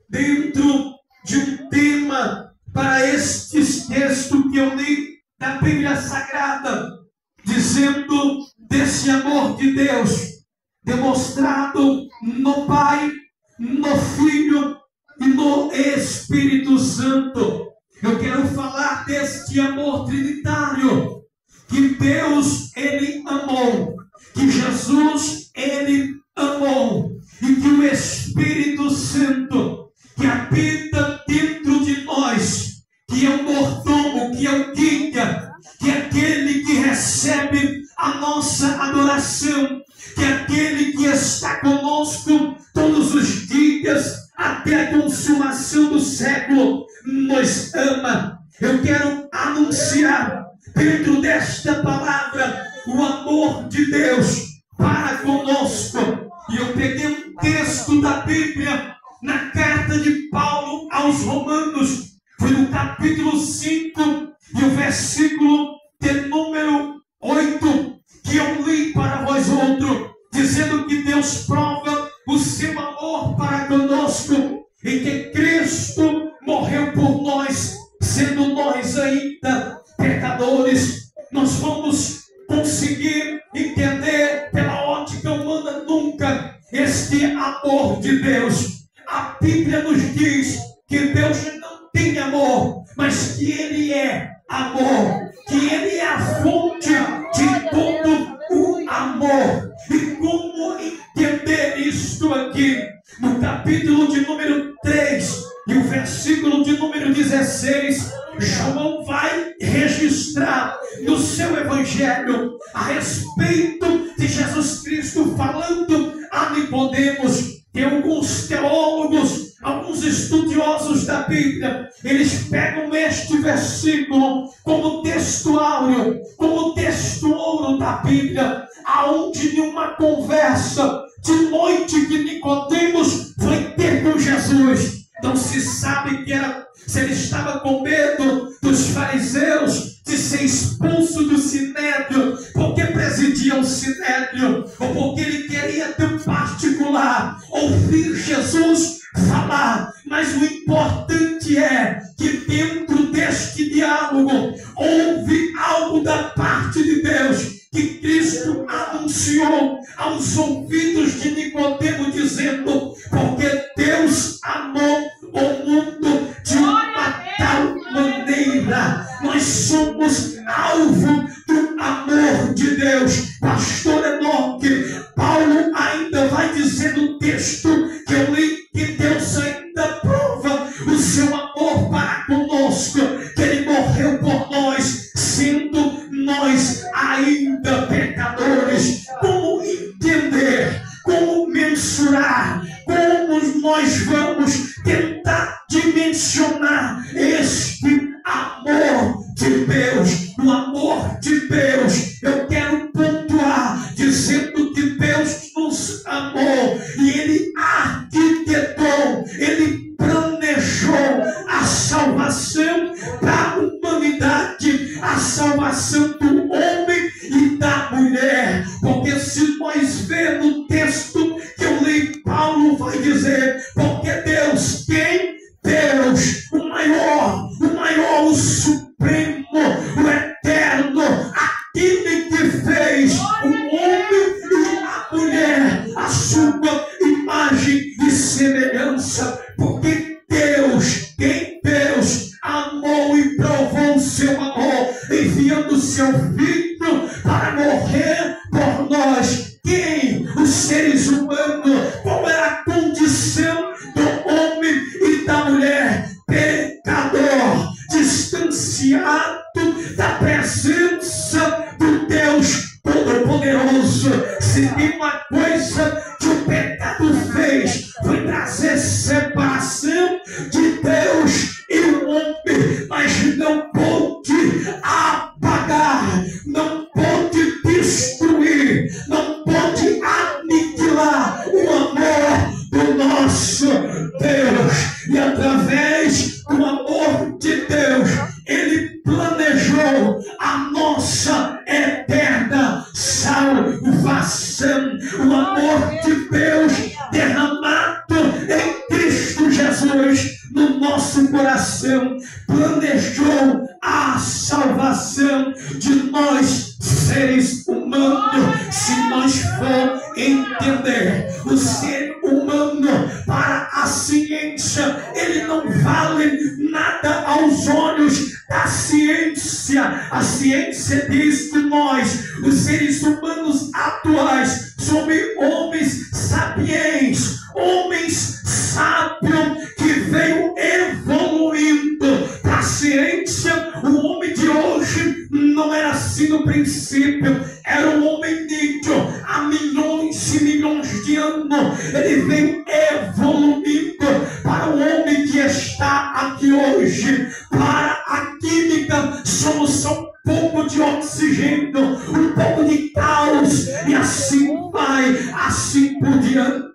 dentro de um tema para estes textos que eu li da Bíblia Sagrada, dizendo desse amor de Deus demonstrado no Pai, no Filho e no Espírito Santo. Eu quero falar deste amor trinitário, que Deus, Ele amou, que Jesus, Ele amou, e que o Espírito Santo, que habita dentro de nós, que é o mordomo, que é o guia, que é aquele que recebe a nossa adoração, que é aquele que está conosco todos os dias, até a consumação do século, nos ama. Eu quero anunciar dentro desta palavra o amor de Deus para conosco. E eu peguei um texto da Bíblia na carta de Paulo aos Romanos, foi no capítulo 5 e o versículo de número 8, que eu li para vós outro, dizendo que Deus prova o seu amor para conosco em que Cristo morreu por nós, sendo nós ainda pecadores. Nós vamos conseguir entender pela ótica humana nunca este amor de Deus. A Bíblia nos diz que Deus não tem amor, mas que Ele é amor, que Ele é a fonte de todo o amor. E como entender isto aqui? No capítulo de número 3 e o versículo de número 16, João vai registrar no seu evangelho a respeito de Jesus Cristo, falando a Nicodemos. Tem alguns teólogos, alguns estudiosos da Bíblia, eles pegam este versículo como texto áureo, como texto ouro da Bíblia, aonde em uma conversa de noite que Nicodemos foi ter com Jesus, não se sabe que era, se ele estava com medo dos fariseus de ser expulso do sinédrio, porque presidia o sinédrio, ou porque ele queria ter particular ouvir Jesus falar. Mas o importante é que dentro deste diálogo houve algo da parte de Deus que Cristo anunciou aos ouvidos de Nicodemo, dizendo: porque Deus amou o mundo de uma tal maneira. Nós somos alvo do amor de Deus. Pastor Enoque, Paulo ainda vai dizer no texto que eu li, que Deus ainda prova o seu amor para conosco, que Ele morreu por nós, sendo nós ainda pecadores. Como entender, como mensurar, como nós vamos tentar dimensionar este amor de Deus? O amor de Deus, eu quero pontuar dizendo que Deus nos amou e Ele arquitetou, Ele planejou a salvação da humanidade, a salvação do homem e da mulher. Porque se nós vermos no texto que eu li, Paulo vai dizer: porque Deus, quem? Deus, o maior, o supremo, o eterno, aquele que fez o homem e a mulher a sua imagem e semelhança. Porque Deus, quem? Deus amou e provou o seu amor, enviando o seu Filho para morrer por nós. Quem? Os seres humanos. Qual era a condição do homem e da mulher? Pecador, distanciado da presença do Deus Todo-Poderoso. Se tem uma coisa que o pecado fez, foi trazer separação de Deus e o homem, mas não pôde apagar, não pôde destruir, não pôde aniquilar o amor do nosso Deus. E através do amor de Deus, Ele planejou a nossa eterna salvação. O amor de Deus derramado em Cristo Jesus nosso coração planejou a salvação de nós, seres humanos. Se nós for entender o ser humano para a ciência, ele não vale nada aos olhos da ciência. A ciência diz que nós, os seres humanos atuais, somos homens sapiens, homens sábios que veio evoluindo. Para a ciência, o homem de hoje não era assim no princípio, era um homem nítido. Há milhões e milhões de anos ele veio evoluindo para o homem que está aqui hoje. Para a química, somos só um pouco de oxigênio, um pouco de caos, e assim vai, assim por diante.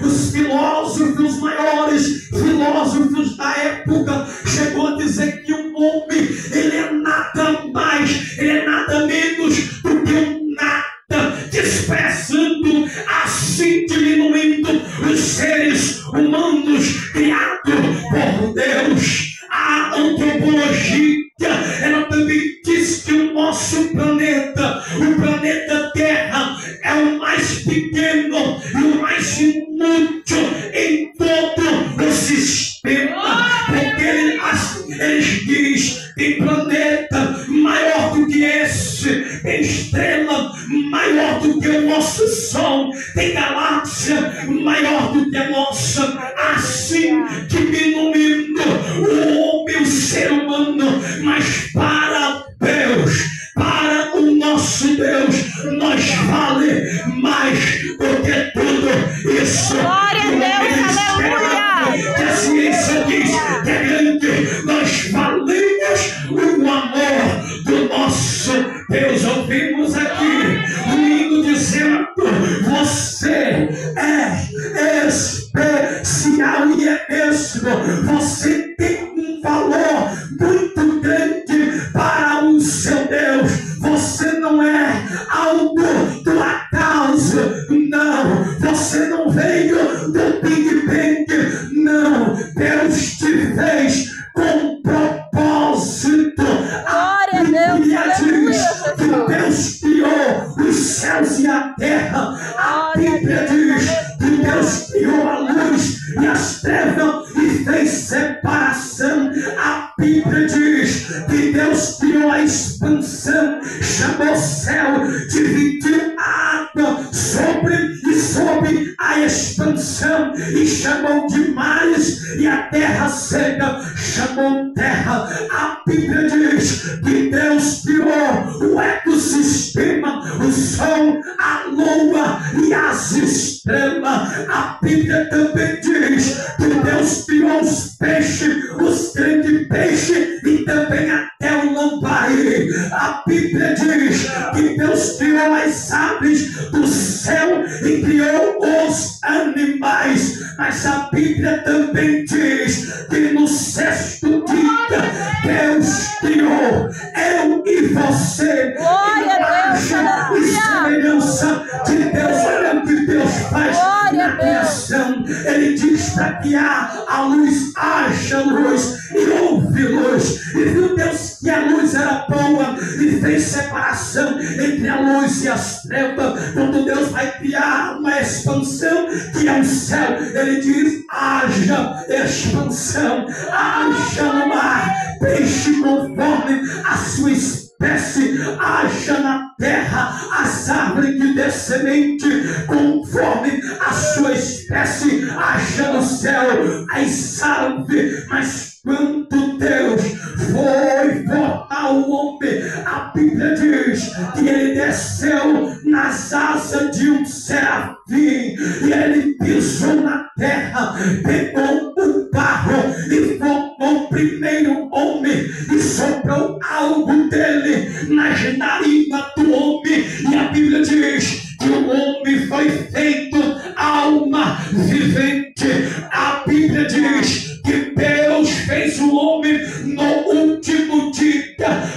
Os filósofos, maiores filósofos da época, chegou a dizer que um homem, ele é nada mais, ele é nada menos do que um nada, desprezando, assim diminuindo os seres humanos criados por Deus. A antropologia, ela também diz que o nosso planeta, o planeta Terra, é o mais pequeno e o mais inútil em todo o sistema. Porque eles dizem: tem planeta maior do que esse, tem estrela maior do que o nosso Sol, tem galáxia maior do que a nossa. Assim diminuindo o homem, o ser humano. Mas para Deus, para o nosso Deus, nós vale mais do que tudo isso. Glória a Deus, aleluia! Que a ciência diz que é grande, nós valemos o amor do nosso Deus. Ouvimos aqui o hino dizendo: você é especial, e é mesmo. Você tem um valor muito grande para o seu Deus. Você não é algo do acaso, não. Você não veio do Big Bang, não. Deus te fez com propósito. Glória a Deus, aleluia, que Deus criou os céus e a terra. A Bíblia diz que Deus criou a luz e as trevas e fez separação. A Bíblia diz que Deus criou a expansão, chamou o céu, dividiu a água sobre a expansão e chamou de mares, e a terra seca chamou terra. A Bíblia diz que Deus criou o ecossistema, o sol, a lua e as estrelas. A Bíblia também diz que Deus criou os peixes, os grandes peixes, e também até o lambari. A Bíblia diz que Deus criou as aves do céu e criou os animais. Mas a Bíblia também diz que no sexto dia Deus criou eu e você. Glória a Deus, E semelhança de Deus. Olha o que Deus faz na criação. Ele diz para que a luz, haja luz, e houve luz. E viu Deus que a luz era boa e fez separação entre a luz e as trevas. Quando Deus vai criar uma expansão que é o céu, ele diz: haja expansão, haja no mar peixe conforme a sua espécie, haja na terra as árvores que dê semente conforme a sua espécie, haja no céu as aves. Mas quando Deus foi formar o homem, a Bíblia diz que ele desceu nas asas de um serafim, e ele pisou na terra, pegou o barro e formou o primeiro homem e soprou algo dele nas narinas do homem. E a Bíblia diz que o homem foi feito alma vivente. A Bíblia diz que Deus fez o homem no último dia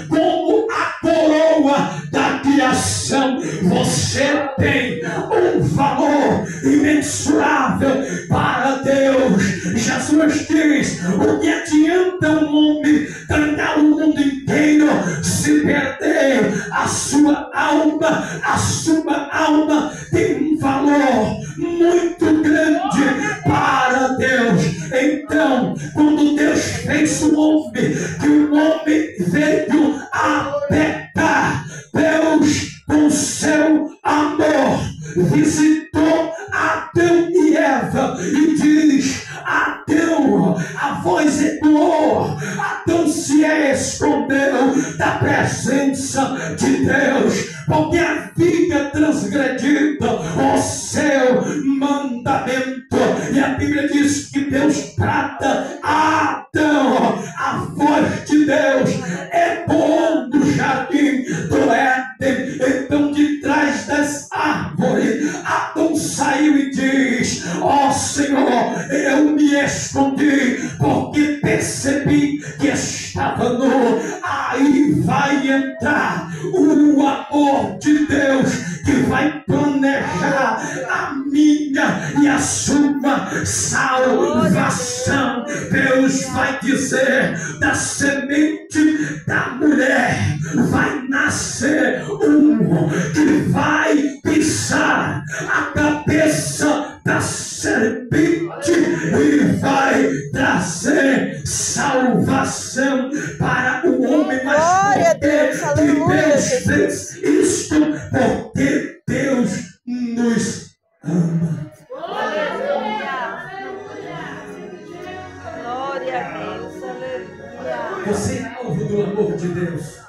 como a coroa da criação. Você tem um valor imensurável para Deus. Jesus diz: o que adianta adianta um homem ganhar o mundo inteiro se perder a sua alma? A sua alma tem um valor muito grande para Deus. Então, quando Deus fez o homem, que o homem veio a pecar, Deus, com seu amor, visitou Adão e Eva e diz: Adão, a voz ecoou, Adão se escondeu da presença de Deus, porque havia transgredido o seu mandamento. E a Bíblia diz que Deus trata a Adão, a voz de Deus ecoou do jardim do Éden. Então, de trás das árvores, Adão saiu e diz: ó Senhor, eu me escondi porque percebi que estava nu. Aí vai entrar o amor de Deus, que vai planejar a minha e a sua salvação. Deus vai dizer: da semente da mulher vai nascer um que vai pisar a cabeça da serpente e vai trazer salvação para o homem. Mas Glória a Deus, que aleluia, Deus fez isto? Porque Deus nos ama. Glória a Deus, aleluia. Você é alvo do amor de Deus.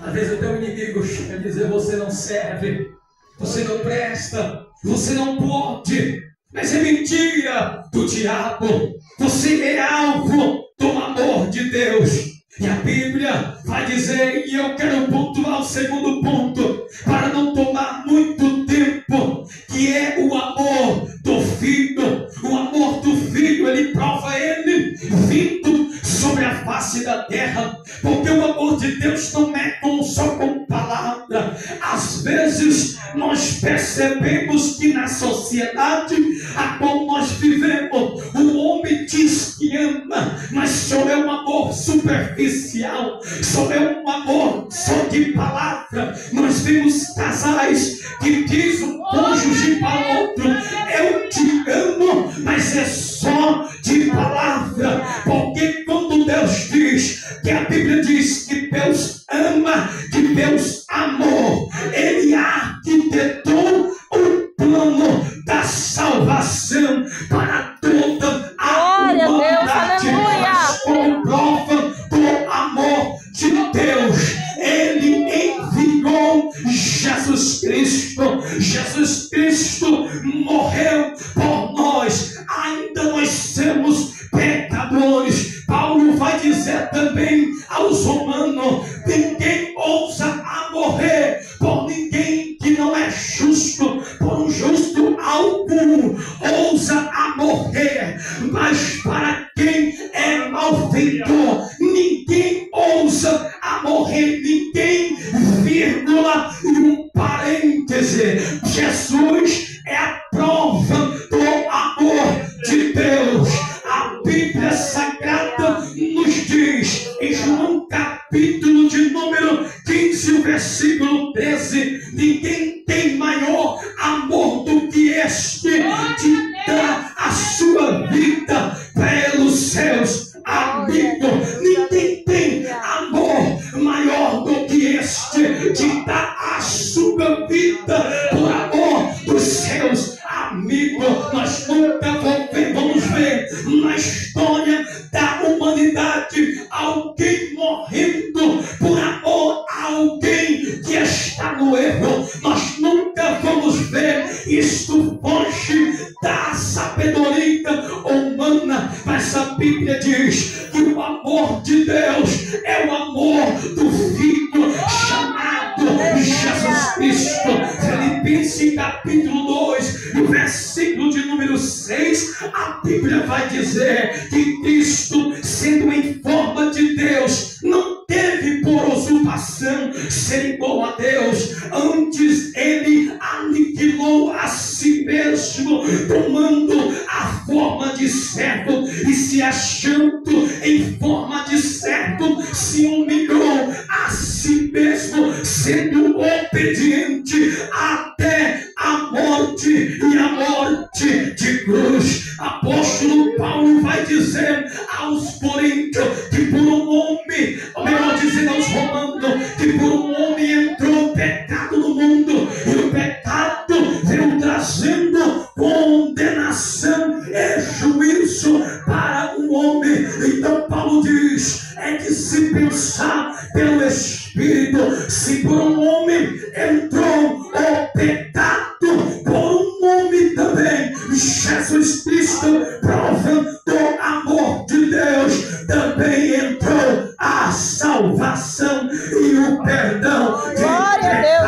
Às vezes o teu inimigo chega a dizer: você não serve, você não presta, você não pode. Mas é mentira do diabo. Você é alvo do amor de Deus. E a Bíblia vai dizer, e eu quero pontuar o segundo ponto, para não tomar muito tempo, que é o amor do Filho. O amor do Filho, ele prova ele vindo sobre a face da terra, porque o amor de Deus não é só com palavra. Às vezes nós percebemos que na sociedade a qual nós vivemos, o homem diz que ama, mas só é um amor superficial, só é um amor só de palavra. Nós vemos casais que diz um cônjuge para o outro: eu te amo, mas é só de palavra. Porque quando Deus diz, que a Bíblia diz que Deus ama, que Deus amou, ele arquitetou o plano da salvação para toda a humanidade. Mas como prova do amor de Deus, ele enviou Jesus Cristo. Jesus Cristo morreu por nós, ainda nós somos pecadores. Paulo vai dizer também aos romanos: ninguém ousa a morrer por ninguém que não é justo, por um justo algum ousa a morrer, mas para quem é malfeitor ninguém ousa a morrer. Ninguém, vírgula e um parêntese. Jesus é a prova do amor de Deus. A Bíblia Sagrada nos diz em João capítulo de número 15, o versículo 13: ninguém tem maior amor do que este, de dar a sua vida pelos seus amigos. Ninguém tem amor maior do que este, de dar a sua vida por amor dos seus amigos. Nós nunca vamos ver na história da humanidade alguém morrendo por amor a alguém que está no erro. Nós nunca vamos ver. Isto foge da sabedoria humana, mas a Bíblia diz que o amor de Deus é o amor do Filho chamado Jesus Cristo. Filipenses capítulo 2, no versículo de número 6, a Bíblia vai dizer que Cristo, sendo em forma de Deus, não teve por usurpação ser igual a Deus. Antes ele aniquilou a si mesmo, tomando a forma de servo e se achando em forma de servo, se humilhou a si mesmo, sendo obediente até a morte e a morte de cruz. Apóstolo Paulo vai dizer aos Coríntios que por um homem, ou melhor dizendo aos Romanos, que por um homem entrou o pecado no mundo, e o pecado veio trazendo condenação e juízo para o homem. Então Paulo diz, é que se pensar pelo Espírito, se por um homem entrou o pecado, por um homem também Jesus Cristo, provando o amor de Deus, também entrou a salvação e o perdão de pecado.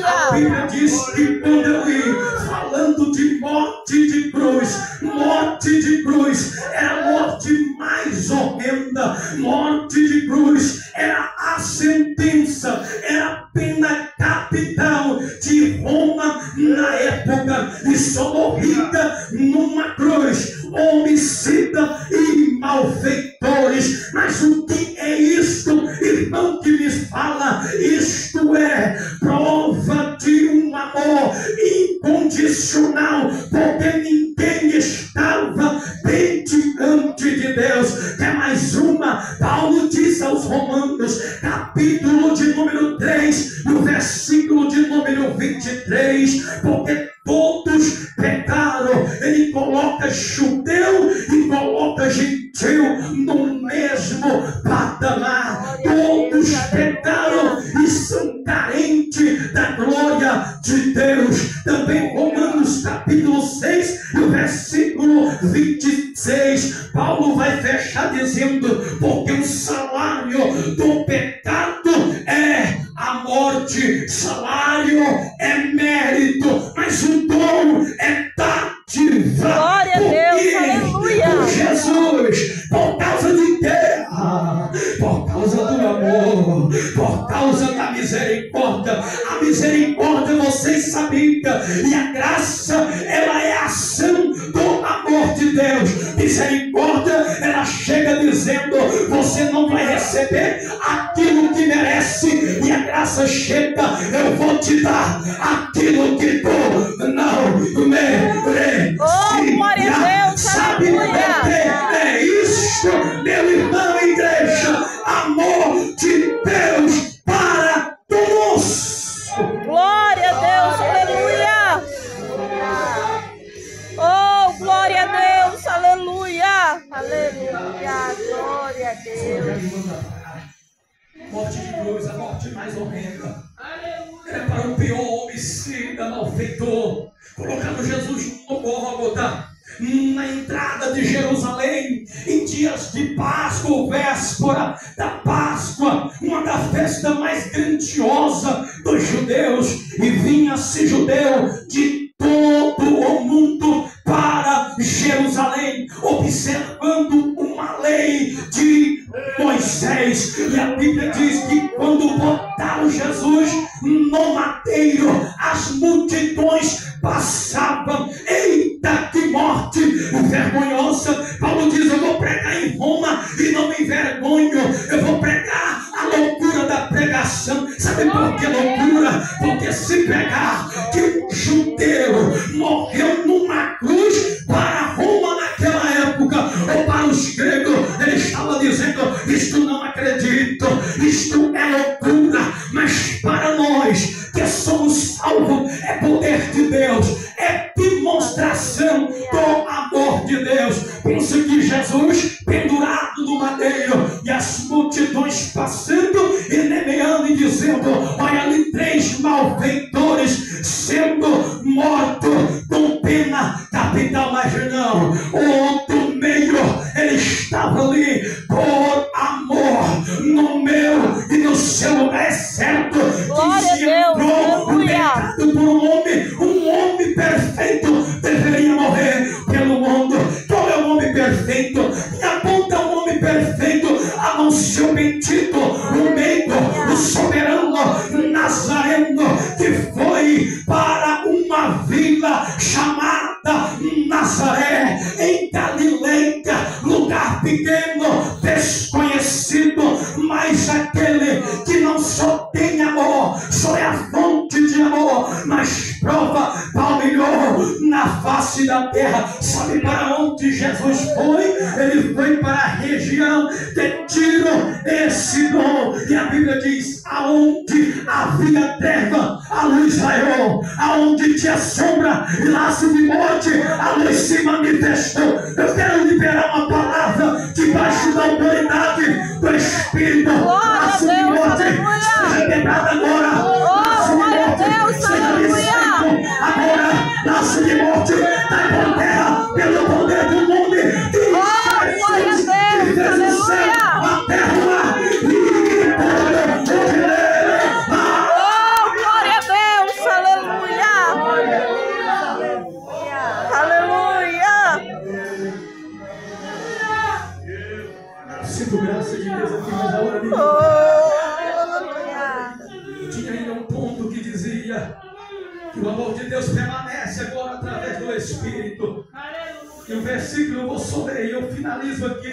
A Bíblia diz que quando eu li falando de morte de cruz era a morte mais horrenda. Morte de cruz era a sentença, era a pena capital de Roma na época, e só morrida numa cruz homicida e malfeitores. Mas o que é isto, irmão, que me fala? Isto é prova de um amor incondicional, porque ninguém estava bem diante de Deus. Quer mais uma? Paulo diz aos Romanos, capítulo de número 3, no versículo de número 23, porque todos pecaram. Ele coloca judeu e coloca gentil no mesmo patamar. Todos pecaram e são carentes da glória de Deus. Também Romanos capítulo 6, no versículo 26, Paulo vai fechar dizendo, porque o salário do pecado é a morte. Salário é mérito, mas o dom é dádiva. Glória a Deus, aleluia. Por Jesus, por causa de guerra, por causa do amor, por causa da misericórdia. A misericórdia vocês sabiam, e a graça, ela é a ação do amor de Deus. Misericórdia, ela chega dizendo, você não vai receber aquilo que merece, e a graça chega, eu vou te dar aquilo que tu não merece. Oh, glória a Deus, Sabe aleluia. por que é isso, meu irmão, igreja? Amor de Deus para todos. Glória a Deus, aleluia. Oh, glória a Deus, aleluia. Aleluia, glória a Deus. Morte de cruz, a morte mais horrenda. Era para o pior homicida, malfeitor. Colocaram Jesus no Gólgota, na entrada de Jerusalém, em dias de Páscoa, véspera da Páscoa, uma da festa mais grandiosa dos judeus, e vinha-se judeu de todo o mundo para Jerusalém, observando uma lei de Moisés. E a Bíblia diz que quando botaram Jesus no madeiro, as multidões passavam. Eita, que morte vergonhosa! Paulo diz, eu vou pregar em Roma e não me envergonho. Eu vou pregar a loucura da pregação. Sabe por que loucura? Porque se pegar que um judeu morreu numa cruz para Roma naquela época, ou para os gregos, ele estava dizendo, isto não acredito, isto é loucura. Mas para nós que somos salvos, é poder de Deus, é demonstração do amor de Deus. Pensa que Jesus pendurado no madeiro, e as multidões passando e nemeando e dizendo, olha ali 3 malfeitores sendo mortos com pena capital. Mas não, o outro meio, ele estava ali por amor, no meu e no seu lugar. É certo que se entrou o pecado por um homem perfeito deveria morrer pelo mundo. Qual é o homem perfeito? Me aponta um homem perfeito, a não ser o bendito, o meigo, o soberano Nazareno, que foi para uma vila chamada Nazaré, em Galileia, pequeno, desconhecido, mas aquele que não só tem amor, só é a fonte de amor, mas prova, palmilhou na face da terra. Sabe para onde Jesus foi? Ele foi para a região de Tiro e Sidom, e a Bíblia diz: aonde havia treva, a luz raiou, aonde tinha sombra e laço de morte, a luz se manifestou. Eu quero liberar uma palavra debaixo da autoridade do Espírito. Laço de morte seja quebrado agora. Laço de morte seja desfeito agora. Laço de morte cai por terra pelo poder do nome de Jesus, que fez o céu, a terra, o ar e todo o que nele há. Oh, glória a Deus, aleluia. Aleluia. Sinto graça de Deus aqui, mas a hora de Aleluia. tinha ainda um ponto que dizia que o amor de Deus permanece agora através do Espírito. E o versículo eu vou só ler e eu finalizo aqui,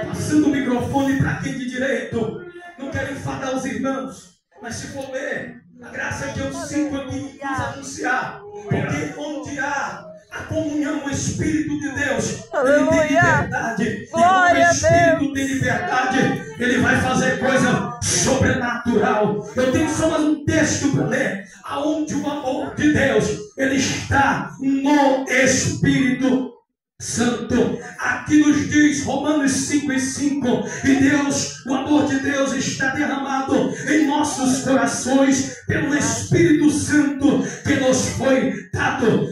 passando o microfone para quem de direito. Não quero enfadar os irmãos, mas se for ler, a graça que eu sinto aqui nos anunciar, porque onde há a comunhão, o Espírito de Deus, ele tem liberdade. E quando o Espírito tem liberdade, ele vai fazer coisa sobrenatural. Eu tenho só mais um texto para ler, aonde o amor de Deus, ele está no Espírito Santo. Aqui nos diz Romanos 5:5, e Deus, o amor de Deus está derramado em nossos corações pelo Espírito Santo que nos foi dado.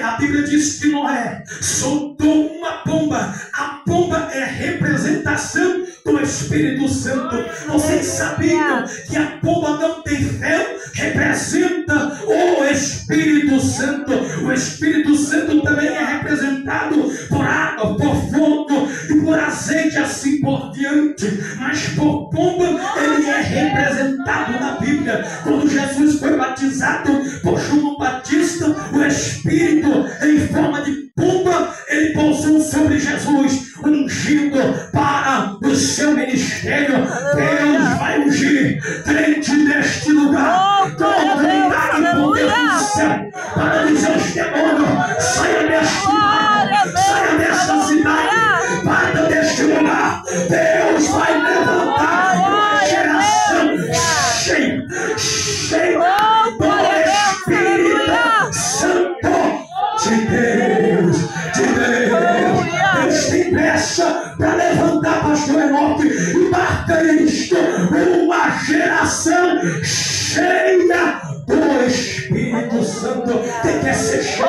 A Bíblia diz que Noé soltou uma pomba. A pomba é representação do Espírito Santo. Vocês sabiam que a pomba não tem fel? Representa o Espírito Santo. O Espírito Santo também é representado por água, por fogo e por azeite, assim por diante. Mas por pomba ele é representado na Bíblia. Quando Jesus foi batizado por João Batista, o Espírito em forma de pomba, ele pousou sobre Jesus, ungindo para o seu ministério. Deus vai ungir crente neste lugar com autoridade e poder do céu para dizer aos demônios: saia deste lugar, saia desta cidade, parta deste lugar. Deus vai levantar uma geração cheia do Espírito Santo de Deus, de Deus. Deus tem pressa para levantar, pastor Enoque, e marca isto: uma geração cheia do Espírito Santo. Quem quer ser cheio,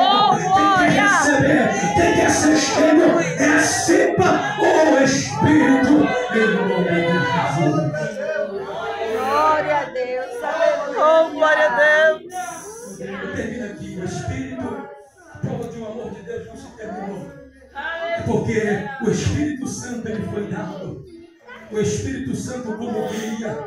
quem quer receber, quem quer ser cheio, receba o Espírito em nome de Jesus. Glória a Deus, aleluia. Oh, glória a Deus. Eu termino aqui. O Espírito, a prova de um amor de Deus não se terminou. É porque o Espírito Santo ele foi dado. O Espírito Santo como guia,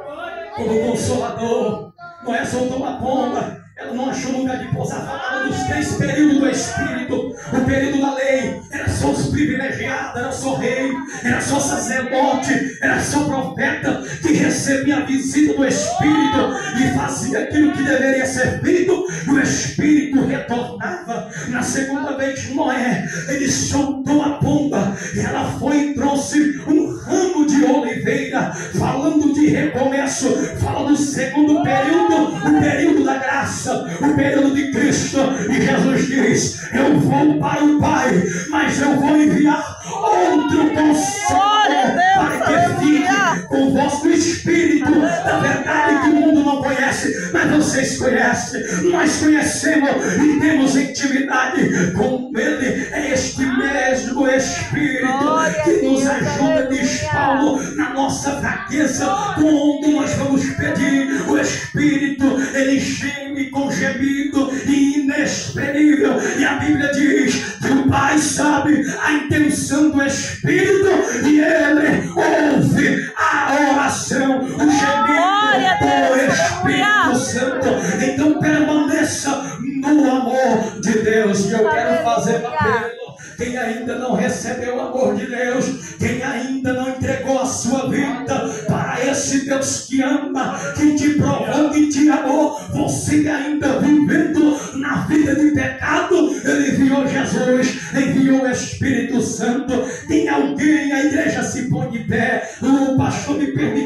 como consolador. Noé soltou uma pomba, ela não achou lugar de pousar. Falava dos 3 períodos do Espírito. O período da lei era só os privilegiados, era só rei, era só sacerdote, era só profeta que recebia a visita do Espírito e fazia aquilo que deveria ser feito, e o Espírito retornava. Na segunda vez, Noé, ele soltou a pomba e ela foi e trouxe um ramo de oliveira, falando de recomeço. Fala do segundo período, o período da graça, o período de Cristo. E Jesus diz: eu vou para o Pai, mas eu vou enviar outro Consolador para que fique convosco, o Espírito da verdade que o mundo não conhece, mas vocês conhecem. Nós conhecemos e temos intimidade com Ele. É este mesmo Espírito que nos ajuda, diz Paulo, na nossa fraqueza, quando nós vamos pedir. O Espírito, ele geme com gemido inexprimível, e a Bíblia diz que o Pai sabe a intenção do Espírito e ele ouve a oração, o gemido do Espírito Santo. Então permaneça no amor de Deus. E eu quero fazer um apelo: quem ainda não recebeu o amor de Deus, quem ainda Deus que ama, que te provou, que te amou, você ainda vivendo na vida de pecado, Ele enviou Jesus, enviou o Espírito Santo. Tem alguém, a igreja se põe de pé, o pastor me permite.